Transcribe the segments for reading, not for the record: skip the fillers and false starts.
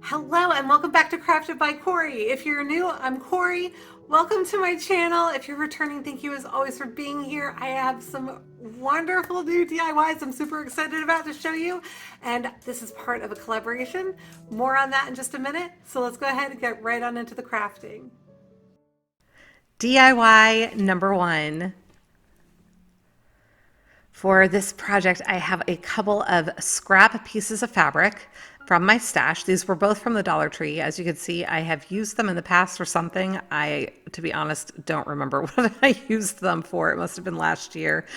Hello and welcome back to Crafted by Corie. If you're new, I'm Corie. Welcome to my channel. If you're returning, thank you as always for being here. I have some wonderful new DIYs I'm super excited about to show you. And this is part of a collaboration. More on that in just a minute. So let's go ahead and get right on into the crafting. DIY number one. For this project, I have a couple of scrap pieces of fabric from my stash. These were both from the Dollar Tree. As you can see, I have used them in the past for something. To be honest, don't remember what I used them for. It must have been last year.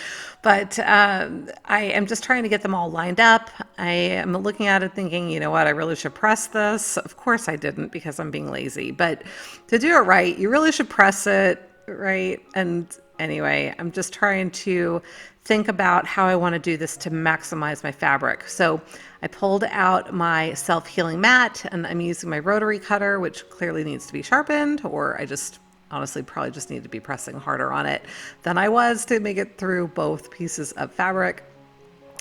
But I am just trying to get them all lined up. I am looking at it thinking, you know what, I really should press this. Of course I didn't because I'm being lazy. But to do it right, you really should press it, right? And anyway, I'm just trying to think about how I want to do this to maximize my fabric. So I pulled out my self-healing mat and I'm using my rotary cutter, which clearly needs to be sharpened, or I just honestly probably just need to be pressing harder on it than I was to make it through both pieces of fabric.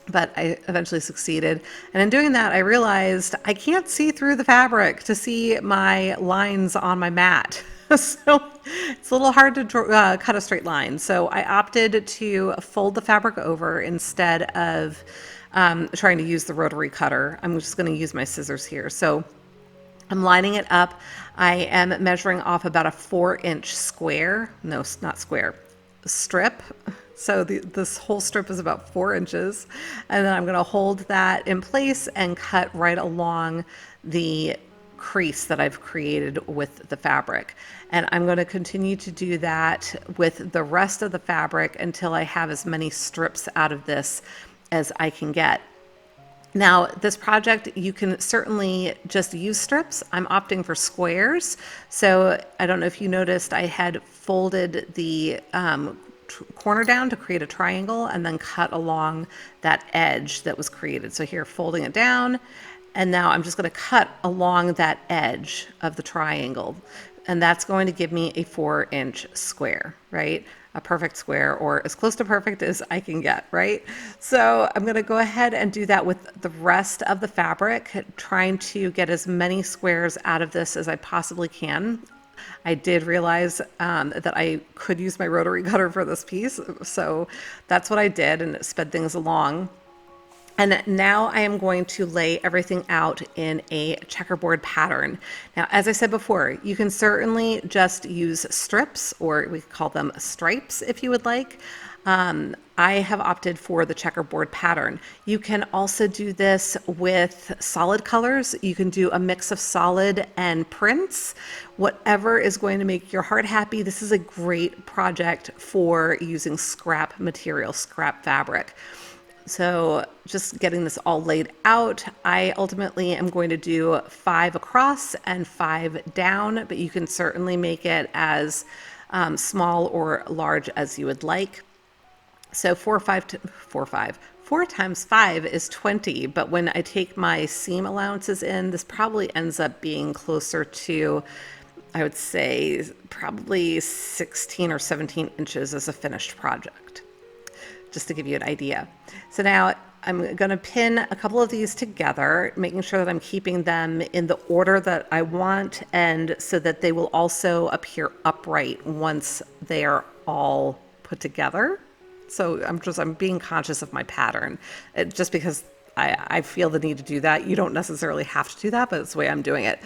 But I eventually succeeded. And in doing that, I realized I can't see through the fabric to see my lines on my mat. So it's a little hard to cut a straight line. So I opted to fold the fabric over instead of trying to use the rotary cutter. I'm just going to use my scissors here. So I'm lining it up. I am measuring off about a 4-inch square. No, not square. Strip. So this whole strip is about 4 inches. And then I'm going to hold that in place and cut right along the crease that I've created with the fabric. And I'm going to continue to do that with the rest of the fabric until I have as many strips out of this as I can get. Now, this project, you can certainly just use strips. I'm opting for squares. So I don't know if you noticed, I had folded the corner down to create a triangle and then cut along that edge that was created. So here, folding it down, and now I'm just going to cut along that edge of the triangle. And that's going to give me a 4-inch square, right? A perfect square, or as close to perfect as I can get, right? So I'm going to go ahead and do that with the rest of the fabric, trying to get as many squares out of this as I possibly can. I did realize that I could use my rotary cutter for this piece, so that's what I did, and it sped things along. And now I am going to lay everything out in a checkerboard pattern. Now, as I said before, you can certainly just use strips, or we call them stripes if you would like. I have opted for the checkerboard pattern. You can also do this with solid colors. You can do a mix of solid and prints. Whatever is going to make your heart happy. This is a great project for using scrap material, scrap fabric. So just getting this all laid out, I ultimately am going to do 5 across and 5 down, but you can certainly make it as small or large as you would like. So 4 times 5 is 20, but when I take my seam allowances in, this probably ends up being closer to, I would say, probably 16 or 17 inches as a finished project, just to give you an idea. So now I'm going to pin a couple of these together, making sure that I'm keeping them in the order that I want, and so that they will also appear upright once they are all put together. So I'm being conscious of my pattern, just because I feel the need to do that. You don't necessarily have to do that, but it's the way I'm doing it.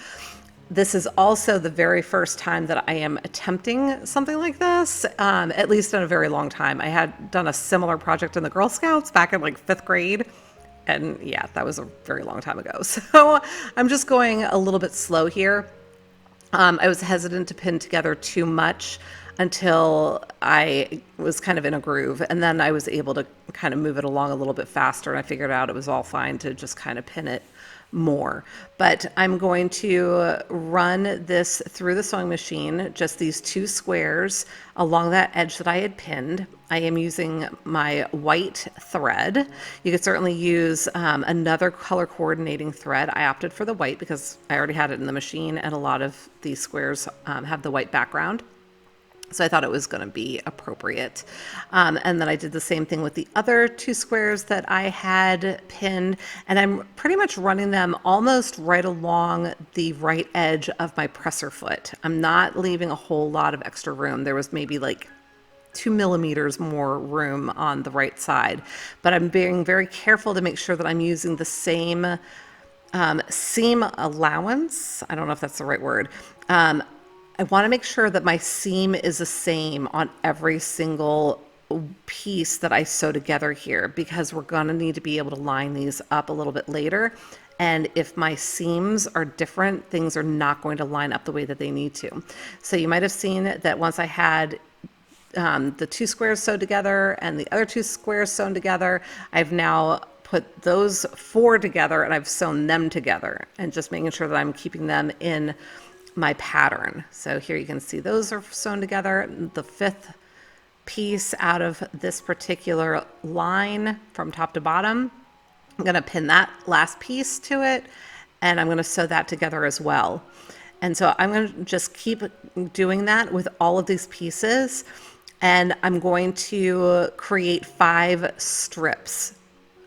This is also the very first time that I am attempting something like this, at least in a very long time. I had done a similar project in the Girl Scouts back in like 5th grade. And yeah, that was a very long time ago. So I'm just going a little bit slow here. I was hesitant to pin together too much until I was kind of in a groove. And then I was able to kind of move it along a little bit faster. And I figured out it was all fine to just kind of pin it more. But I'm going to run this through the sewing machine, just these 2 squares along that edge that I had pinned. I am using my white thread. You could certainly use another color coordinating thread. I opted for the white because I already had it in the machine, and a lot of these squares have the white background. So I thought it was going to be appropriate. And then I did the same thing with the other 2 squares that I had pinned. And I'm pretty much running them almost right along the right edge of my presser foot. I'm not leaving a whole lot of extra room. There was maybe like 2 millimeters more room on the right side. But I'm being very careful to make sure that I'm using the same seam allowance. I don't know if that's the right word. I want to make sure that my seam is the same on every single piece that I sew together here, because we're going to need to be able to line these up a little bit later. And if my seams are different, things are not going to line up the way that they need to. So you might have seen that once I had the 2 squares sewed together and the other 2 squares sewn together, I've now put those 4 together and I've sewn them together, and just making sure that I'm keeping them in my pattern. So here you can see those are sewn together. The 5th piece out of this particular line from top to bottom, I'm going to pin that last piece to it, and I'm going to sew that together as well. And so I'm going to just keep doing that with all of these pieces, and I'm going to create 5 strips.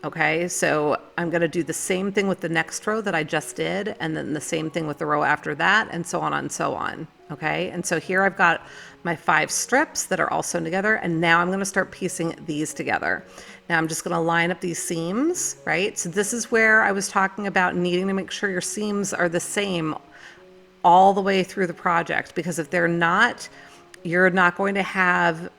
Okay, so I'm going to do the same thing with the next row that I just did, and then the same thing with the row after that, and so on and so on. Okay, and so here I've got my 5 strips that are all sewn together, and now I'm going to start piecing these together. Now I'm just going to line up these seams, right? So this is where I was talking about needing to make sure your seams are the same all the way through the project, because if they're not, you're not going to have,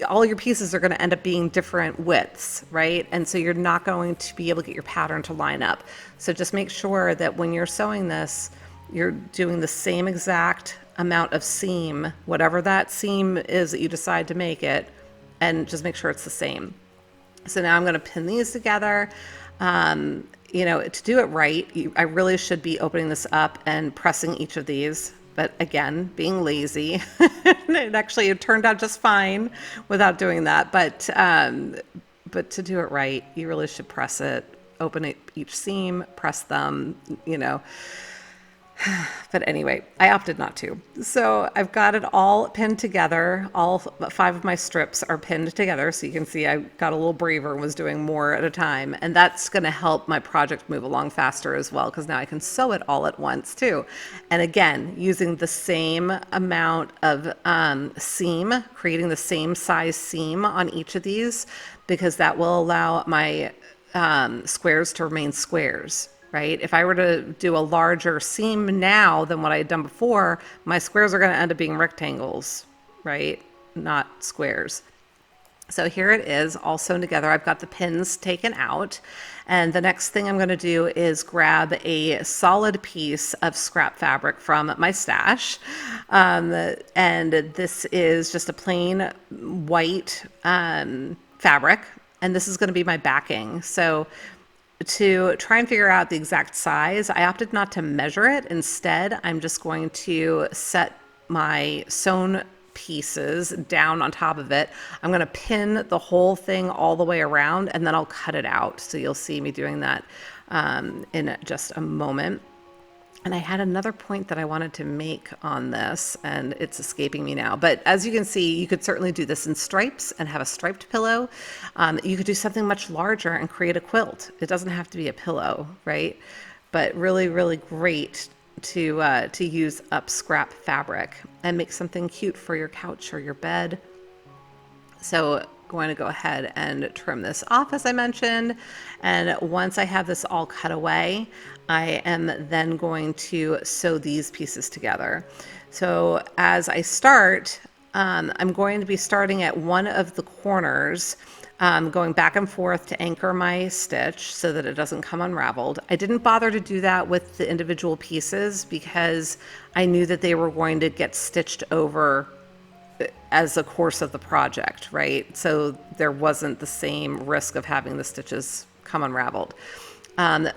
all your pieces are going to end up being different widths, right? And so you're not going to be able to get your pattern to line up. So just make sure that when you're sewing this, you're doing the same exact amount of seam, whatever that seam is that you decide to make it, and just make sure it's the same. So now I'm going to pin these together. You know, to do it right, I really should be opening this up and pressing each of these. But again, being lazy, it turned out just fine without doing that. But to do it right, you really should press it, open it, each seam, press them, you know. But anyway, I opted not to. So I've got it all pinned together. All 5 of my strips are pinned together. So you can see I got a little braver and was doing more at a time. And that's going to help my project move along faster as well, because now I can sew it all at once too. And again, using the same amount of seam, creating the same size seam on each of these, because that will allow my squares to remain squares. Right? If I were to do a larger seam now than what I had done before, my squares are going to end up being rectangles, right? Not squares. So here it is, all sewn together. I've got the pins taken out. And the next thing I'm going to do is grab a solid piece of scrap fabric from my stash. And this is just a plain white fabric. And this is going to be my backing. So to try and figure out the exact size, I opted not to measure it. Instead, I'm just going to set my sewn pieces down on top of it. I'm going to pin the whole thing all the way around, and then I'll cut it out. So you'll see me doing that in just a moment. And I had another point that I wanted to make on this, and it's escaping me now. But as you can see, you could certainly do this in stripes and have a striped pillow. You could do something much larger and create a quilt. It doesn't have to be a pillow, right? But really, really great to use up scrap fabric and make something cute for your couch or your bed. So going to go ahead and trim this off, as I mentioned. And once I have this all cut away, I am then going to sew these pieces together. So as I start, I'm going to be starting at one of the corners, going back and forth to anchor my stitch so that it doesn't come unraveled. I didn't bother to do that with the individual pieces because I knew that they were going to get stitched over as a course of the project, right? So there wasn't the same risk of having the stitches come unraveled.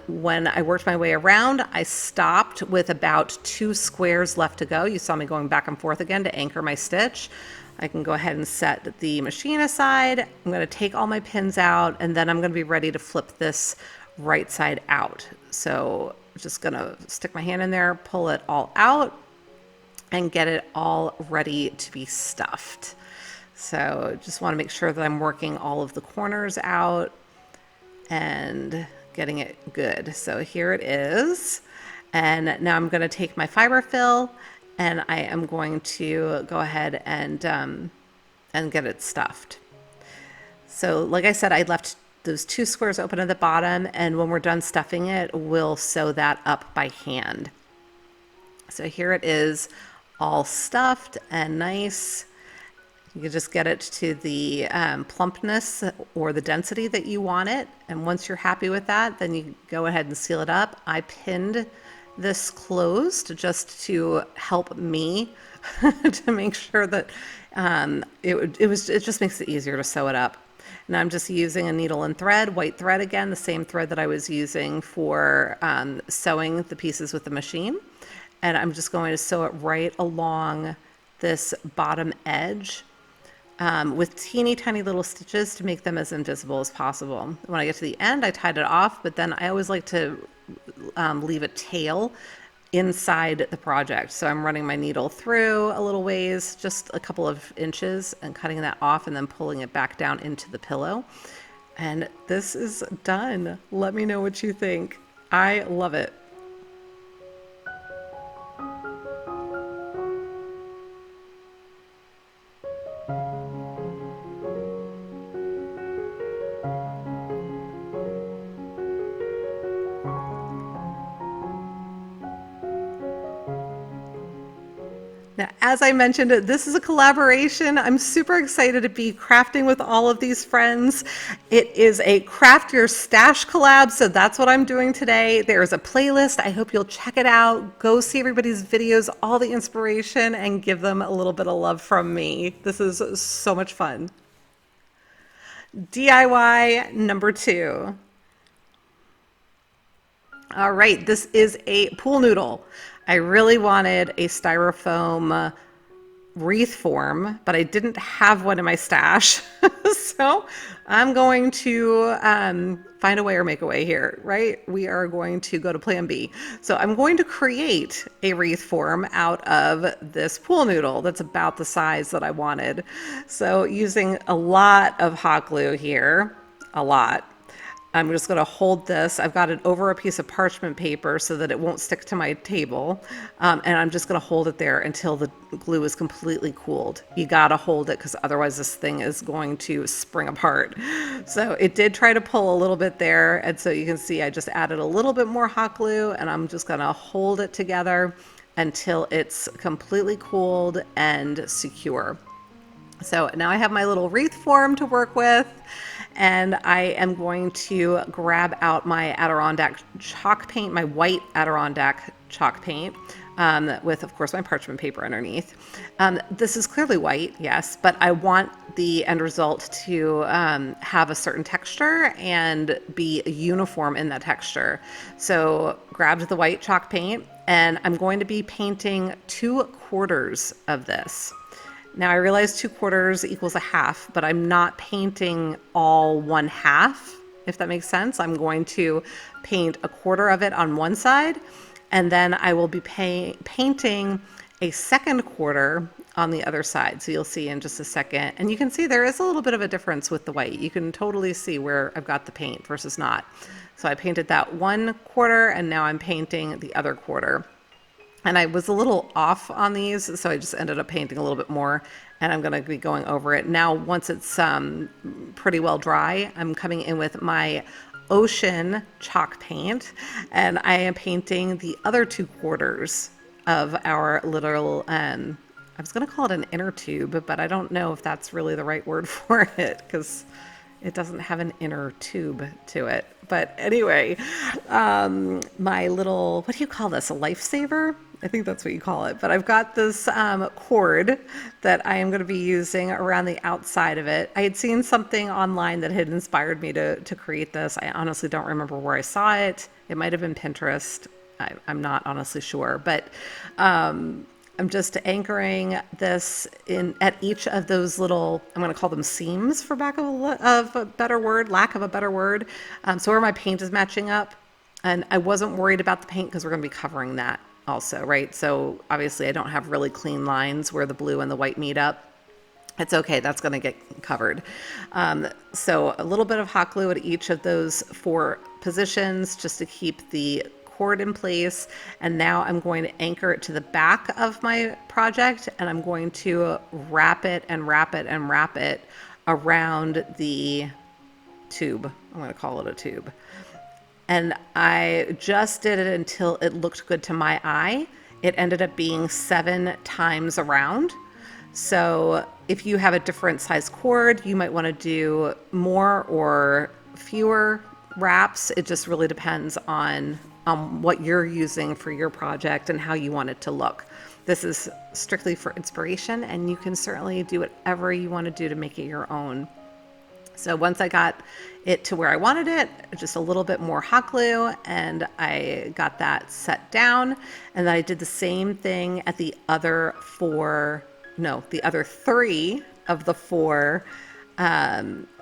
When I worked my way around, I stopped with about 2 squares left to go. You saw me going back and forth again to anchor my stitch. I can go ahead and set the machine aside. I'm going to take all my pins out, and then I'm going to be ready to flip this right side out. So I'm just going to stick my hand in there, pull it all out. and get it all ready to be stuffed. So just want to make sure that I'm working all of the corners out and getting it good. So here it is. And now I'm going to take my fiber fill and I am going to go ahead and get it stuffed. So like I said, I left those 2 squares open at the bottom, and when we're done stuffing it, we'll sew that up by hand. So here it is, all stuffed and nice. You can just get it to the plumpness or the density that you want it. And once you're happy with that, then you go ahead and seal it up. I pinned this closed just to help me to make sure that it just makes it easier to sew it up. Now I'm just using a needle and thread, white thread again, the same thread that I was using for sewing the pieces with the machine. And I'm just going to sew it right along this bottom edge with teeny tiny little stitches to make them as invisible as possible. When I get to the end, I tied it off, but then I always like to leave a tail inside the project. So I'm running my needle through a little ways, just a couple of inches, and cutting that off and then pulling it back down into the pillow. And this is done. Let me know what you think. I love it. Now, as I mentioned, this is a collaboration. I'm super excited to be crafting with all of these friends. It is a Craft Your Stash collab, so that's what I'm doing today. There is a playlist. I hope you'll check it out. Go see everybody's videos, all the inspiration, and give them a little bit of love from me. This is so much fun. DIY number 2. All right, this is a pool noodle. I really wanted a styrofoam wreath form, but I didn't have one in my stash. So I'm going to find a way or make a way here, right? We are going to go to plan B. So I'm going to create a wreath form out of this pool noodle that's about the size that I wanted. So using a lot of hot glue here, a lot. I'm just going to hold this. I've got it over a piece of parchment paper so that it won't stick to my table. And I'm just going to hold it there until the glue is completely cooled. You got to hold it because otherwise this thing is going to spring apart. So it did try to pull a little bit there. And so you can see I just added a little bit more hot glue, and I'm just going to hold it together until it's completely cooled and secure. So now I have my little wreath form to work with, and I am going to grab out my Adirondack chalk paint, my white Adirondack chalk paint, with, of course, my parchment paper underneath. This is clearly white, yes, but I want the end result to have a certain texture and be uniform in that texture. So grabbed the white chalk paint, and I'm going to be painting 2/4 of this. Now I realize 2/4 equals a half, but I'm not painting all 1/2, if that makes sense. I'm going to paint 1/4 of it on one side, and then I will be painting a second quarter on the other side. So you'll see in just a second. And you can see there is a little bit of a difference with the white. You can totally see where I've got the paint versus not. So I painted that 1/4, and now I'm painting the other quarter. And I was a little off on these, so I just ended up painting a little bit more, and I'm going to be going over it. Now, once it's pretty well dry, I'm coming in with my ocean chalk paint, and I am painting the other 2/4 of our little, I was going to call it an inner tube, but I don't know if that's really the right word for it, because it doesn't have an inner tube to it. But anyway, my little, what do you call this, a lifesaver? I think that's what you call it. But I've got this cord that I am going to be using around the outside of it. I had seen something online that had inspired me to create this. I honestly don't remember where I saw it. It might have been Pinterest. I'm not honestly sure. But I'm just anchoring this in at each of those little, I'm going to call them seams for lack of a better word. So where my paint is matching up. And I wasn't worried about the paint because we're going to be covering that also, right? So obviously I don't have really clean lines where the blue and the white meet up. It's okay, that's going to get covered. So a little bit of hot glue at each of those 4 positions just to keep the cord in place. And now I'm going to anchor it to the back of my project, and I'm going to wrap it and wrap it and wrap it around the tube. I'm going to call it a tube. And I just did it until it looked good to my eye. It ended up being 7 times around. So if you have a different size cord, you might want to do more or fewer wraps. It just really depends on what you're using for your project and how you want it to look. This is strictly for inspiration, and you can certainly do whatever you want to do to make it your own. So once I got it to where I wanted it, just a little bit more hot glue, and I got that set down. And then I did the same thing at the other 3 of the 4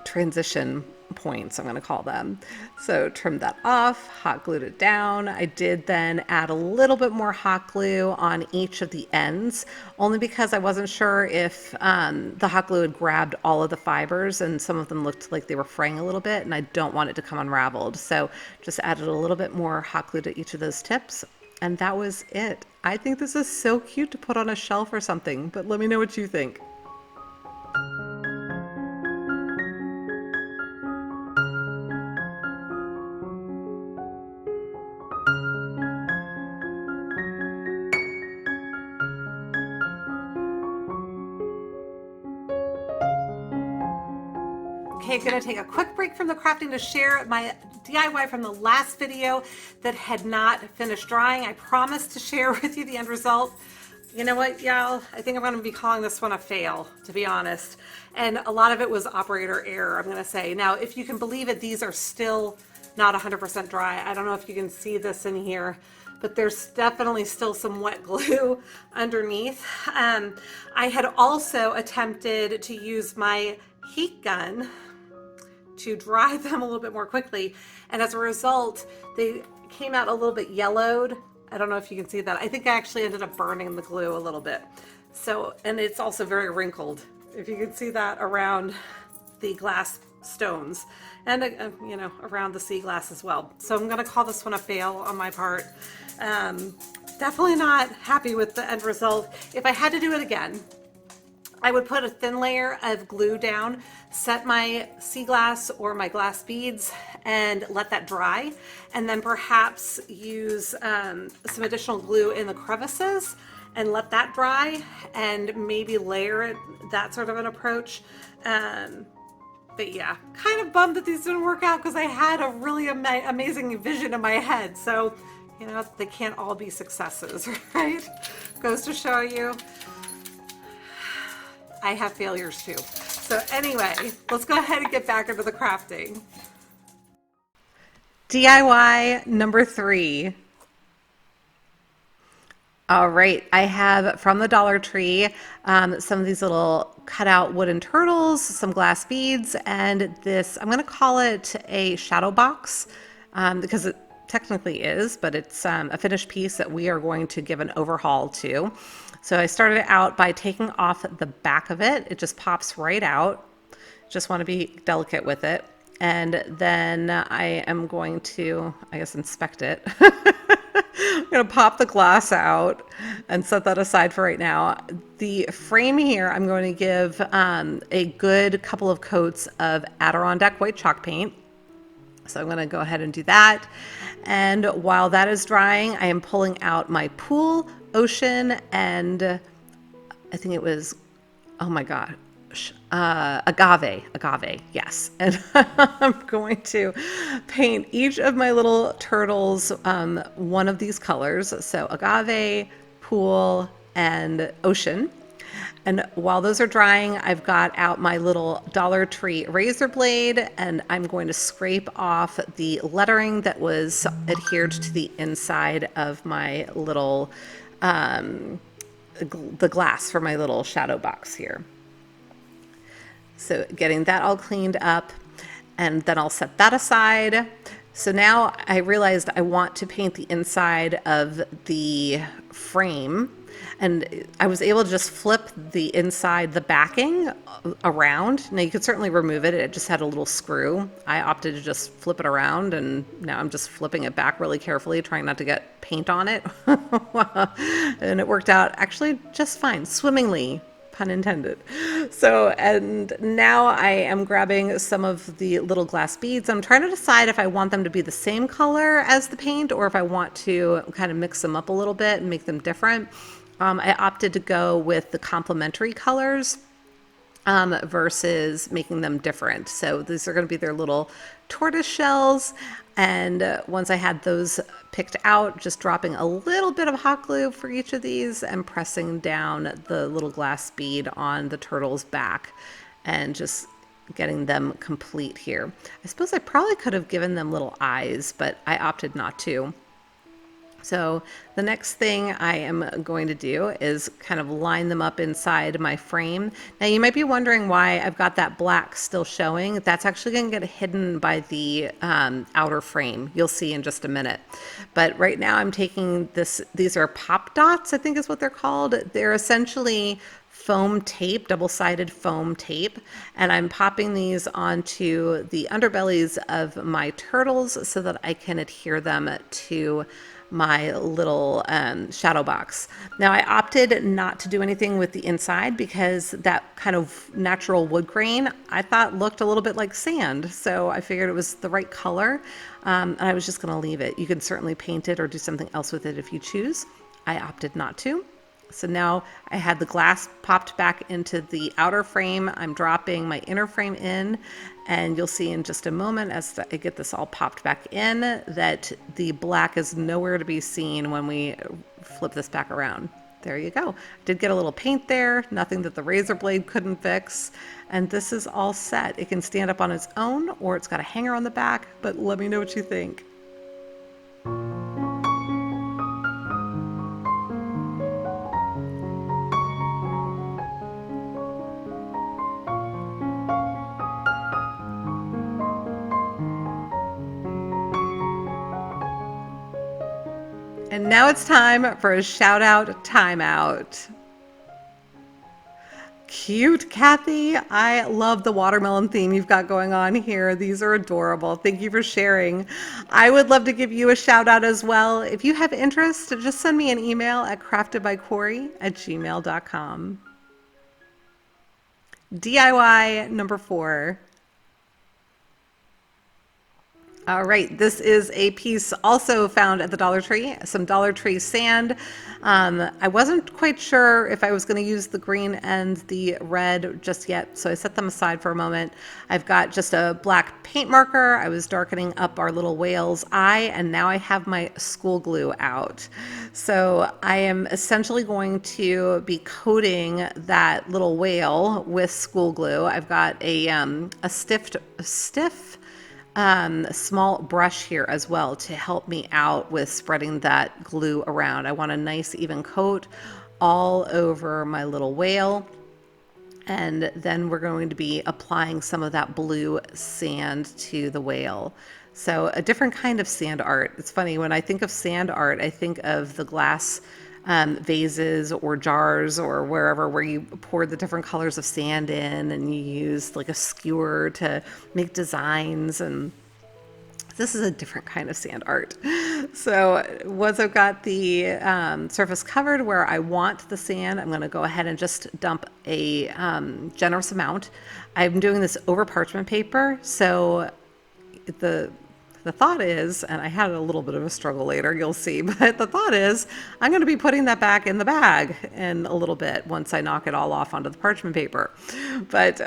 transition points, I'm going to call them. So trimmed that off, hot glued it down. I did then add a little bit more hot glue on each of the ends, only because I wasn't sure if the hot glue had grabbed all of the fibers, and some of them looked like they were fraying a little bit, and I don't want it to come unraveled. So just added a little bit more hot glue to each of those tips. And that was it. I think this is so cute to put on a shelf or something, but let me know what you think. Okay, I'm gonna take a quick break from the crafting to share my DIY from the last video that had not finished drying. I promised to share with you the end result. You know what, y'all? I think I'm gonna be calling this one a fail, to be honest. And a lot of it was operator error, I'm gonna say. Now, if you can believe it, these are still not 100% dry. I don't know if you can see this in here, but there's definitely still some wet glue underneath. I had also attempted to use my heat gun to dry them a little bit more quickly, and as a result they came out a little bit yellowed. I don't know if you can see that. I think I actually ended up burning the glue a little bit. So, and it's also very wrinkled, if you can see that around the glass stones, and you know, around the sea glass as well. So I'm going to call this one a fail on my part. Definitely not happy with the end result. If I had to do it again, I would put a thin layer of glue down, set my sea glass or my glass beads, and let that dry, and then perhaps use some additional glue in the crevices and let that dry, and maybe layer it, that sort of an approach. But yeah, kind of bummed that these didn't work out, because I had a really amazing vision in my head. So, you know, they can't all be successes, right? Goes to show you, I have failures too. So anyway, let's go ahead and get back into the crafting. DIY number 3. All right, I have from the Dollar Tree some of these little cutout wooden turtles, some glass beads, and this, I'm going to call it a shadow box because it technically is, but it's a finished piece that we are going to give an overhaul to. So I started out by taking off the back of it. It just pops right out. Just want to be delicate with it. And then I am going to, I guess, inspect it. I'm going to pop the glass out and set that aside for right now. The frame here, I'm going to give a good couple of coats of Adirondack white chalk paint. So I'm going to go ahead and do that. And while that is drying, I am pulling out my pool, ocean, and I think it was, oh my God, agave, yes. And I'm going to paint each of my little turtles one of these colors. So agave, pool, and ocean. And while those are drying, I've got out my little Dollar Tree razor blade, and I'm going to scrape off the lettering that was adhered to the inside of my little, the glass for my little shadow box here. So getting that all cleaned up, and then I'll set that aside. So now I realized I want to paint the inside of the frame, and I was able to just flip the inside, the backing around. Now you could certainly remove it. It just had a little screw. I opted to just flip it around, and now I'm just flipping it back really carefully, trying not to get paint on it. And it worked out actually just fine, swimmingly, pun intended. So, and now I am grabbing some of the little glass beads. I'm trying to decide if I want them to be the same color as the paint or if I want to kind of mix them up a little bit and make them different. I opted to go with the complementary colors versus making them different. So these are going to be their little tortoise shells. And once I had those picked out, just dropping a little bit of hot glue for each of these and pressing down the little glass bead on the turtle's back and just getting them complete here. I suppose I probably could have given them little eyes, but I opted not to. So the next thing I am going to do is kind of line them up inside my frame. Now you might be wondering why I've got that black still showing. That's actually going to get hidden by the outer frame. You'll see in just a minute. But right now I'm taking this, these are pop dots, I think is what they're called. They're essentially foam tape, double-sided foam tape, and I'm popping these onto the underbellies of my turtles so that I can adhere them to my little shadow box. Now I opted not to do anything with the inside because that kind of natural wood grain I thought looked a little bit like sand, so I figured it was the right color, and I was just going to leave it. You can certainly paint it or do something else with it if you choose. I opted not to. So now I had the glass popped back into the outer frame. I'm dropping my inner frame in, and you'll see in just a moment as I get this all popped back in that the black is nowhere to be seen when we flip this back around. There you go. Did get a little paint there, nothing that the razor blade couldn't fix, and this is all set. It can stand up on its own or it's got a hanger on the back, but let me know what you think. And now it's time for a shout out timeout. Cute, Kathy. I love the watermelon theme you've got going on here. These are adorable. Thank you for sharing. I would love to give you a shout out as well. If you have interest, just send me an email at craftedbycorie@gmail.com. DIY number 4. All right, this is a piece also found at the Dollar Tree, some Dollar Tree sand. I wasn't quite sure if I was going to use the green and the red just yet, so I set them aside for a moment. I've got just a black paint marker. I was darkening up our little whale's eye, and now I have my school glue out. So I am essentially going to be coating that little whale with school glue. I've got a stiff small brush here as well to help me out with spreading that glue around. I want a nice even coat all over my little whale. And then we're going to be applying some of that blue sand to the whale. So a different kind of sand art. It's funny, when I think of sand art, I think of the glass vases or jars or wherever where you pour the different colors of sand in and you use like a skewer to make designs, and this is a different kind of sand art. So once I've got the surface covered where I want the sand, I'm going to go ahead and just dump a generous amount. I'm doing this over parchment paper, so the thought is, and I had a little bit of a struggle later, you'll see, but the thought is I'm going to be putting that back in the bag in a little bit once I knock it all off onto the parchment paper. But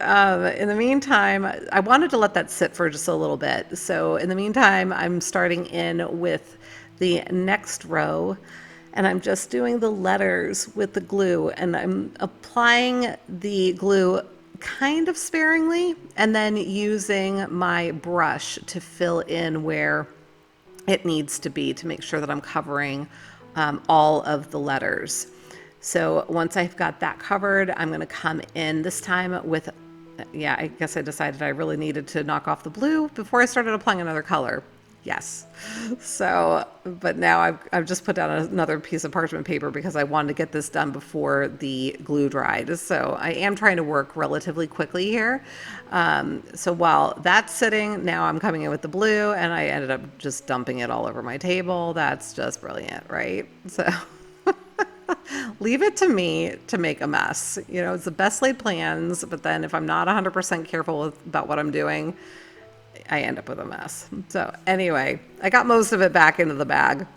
in the meantime, I wanted to let that sit for just a little bit. So in the meantime, I'm starting in with the next row, and I'm just doing the letters with the glue, and I'm applying the glue kind of sparingly and then using my brush to fill in where it needs to be to make sure that I'm covering all of the letters. So once I've got that covered, I'm going to come in this time with, I guess I decided I really needed to knock off the blue before I started applying another color. Yes. So, but now I've just put down another piece of parchment paper because I wanted to get this done before the glue dried. So I am trying to work relatively quickly here. So while that's sitting, now I'm coming in with the blue, and I ended up just dumping it all over my table. That's just brilliant, right? So leave it to me to make a mess. You know, it's the best laid plans, but then if I'm not 100% careful about what I'm doing, I end up with a mess. So anyway, I got most of it back into the bag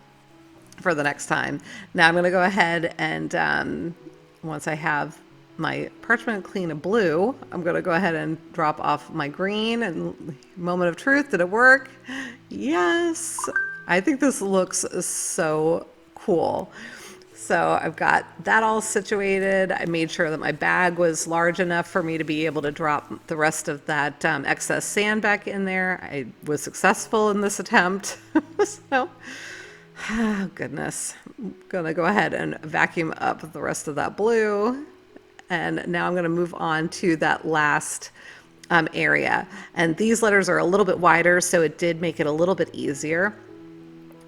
for the next time. Now I'm going to go ahead and once I have my parchment clean of blue, I'm going to go ahead and drop off my green. And moment of truth, did it work? Yes. I think this looks so cool. So I've got that all situated. I made sure that my bag was large enough for me to be able to drop the rest of that excess sand back in there. I was successful in this attempt. So, oh goodness. I'm gonna go ahead and vacuum up the rest of that blue. And now I'm gonna move on to that last area. And these letters are a little bit wider, so it did make it a little bit easier.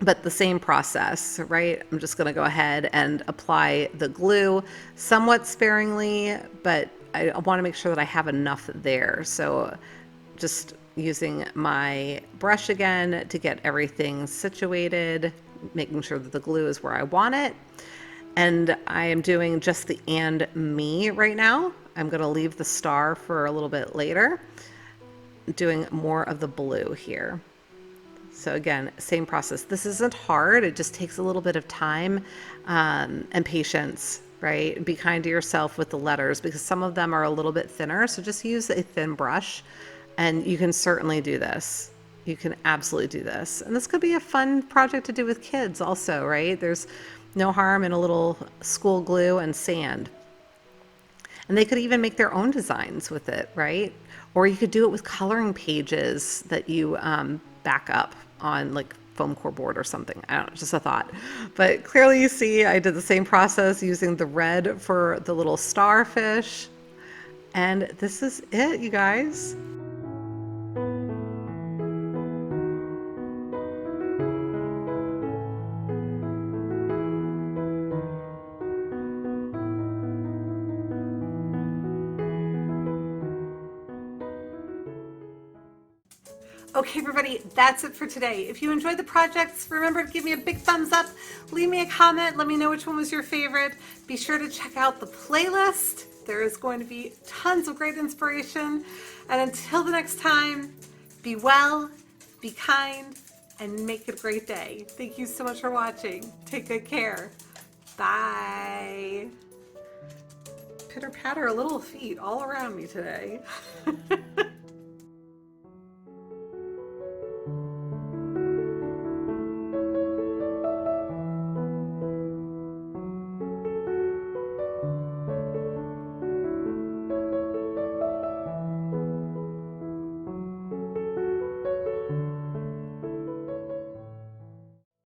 But the same process, right? I'm just going to go ahead and apply the glue somewhat sparingly, but I want to make sure that I have enough there. So just using my brush again to get everything situated, making sure that the glue is where I want it. And I am doing just the and me right now. I'm going to leave the star for a little bit later, doing more of the blue here. So again, same process. This isn't hard. It just takes a little bit of time and patience, right? Be kind to yourself with the letters because some of them are a little bit thinner. So just use a thin brush and you can certainly do this. You can absolutely do this. And this could be a fun project to do with kids also, right? There's no harm in a little school glue and sand. And they could even make their own designs with it, right? Or you could do it with coloring pages that you back up on like foam core board or something. I don't know, just a thought. But clearly you see I did the same process using the red for the little starfish. And this is it, you guys. Okay, everybody, that's it for today. If you enjoyed the projects, remember to give me a big thumbs up, leave me a comment, let me know which one was your favorite. Be sure to check out the playlist. There is going to be tons of great inspiration. And until the next time, be well, be kind, and make it a great day. Thank you so much for watching. Take good care. Bye. Pitter patter little feet all around me today.